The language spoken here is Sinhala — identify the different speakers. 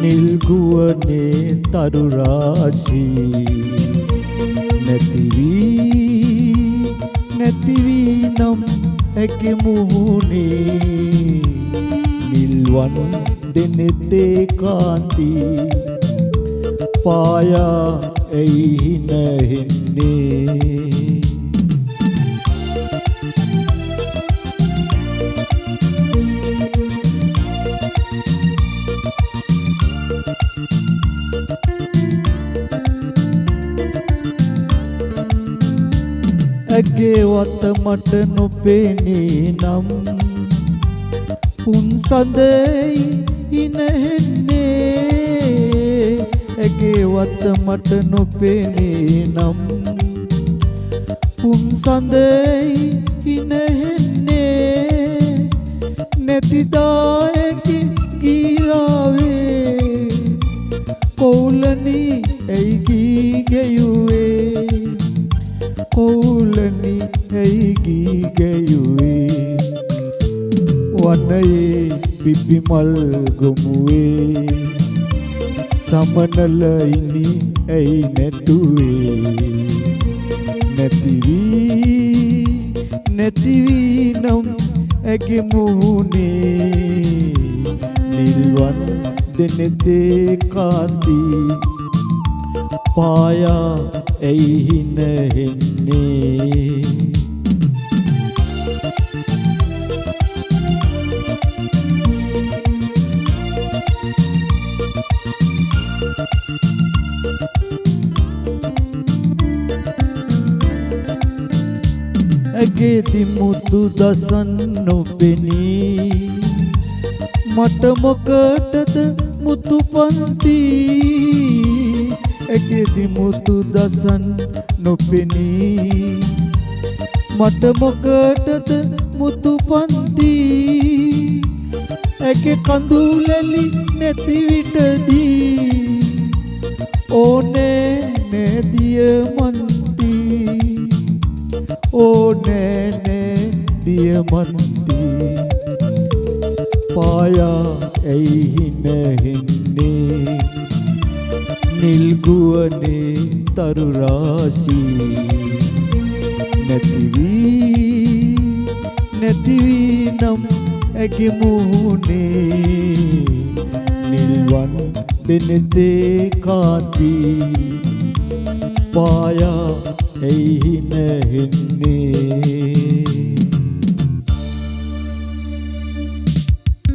Speaker 1: නිල්ගුවනේ තරු රාශී නැති වී නම් ඇගේ මුහුණේ නිල්වන් දෙනෙතේ කාන්ති පායා ඇයි නැහෙන්නේ ඇගේ වත මට නොපෙනේ නම් පුන්සඳයි ඉනහෙන්නේ ඇගේ වත මට නොපෙනේ නම් පුන්සඳයි ඉනහෙන්නේ නැතිදායකි ගීරාවේ කෝලනි ඇයි ගී ගැයුවේ කෝලනි ඇයි ගී ගැයුවේ වනයේ පිපිමල් ගොමුවේ සමනල ඉනි ඇයි නැතුවේ නැති වී නම් ඇගේ මුහුණේ නිල්වන් දෙනෙතේ කාන්ති පායා ඇයි නැහෙන්නේ ඇගේ දිමුතු දසන් නොපෙනී මට මොකටද මුතු පන්ති ඇගේ දිමුතු දසන් නොපෙනී මට මොකටද මුතු පන්ති ඇගේ කඳුලැලි නැති විටදී ඕනේ නැදිය මන්ති ඕනේ දියමන්ති පායා ඇයි නැහෙන්නේ නිල්ගුවනේ තරු රාශී නැති වී නම් ඇගේ මුහුණේ නිල්වන් දෙනෙතේ කාන්ති පායා ඇයි නැහෙන්නේ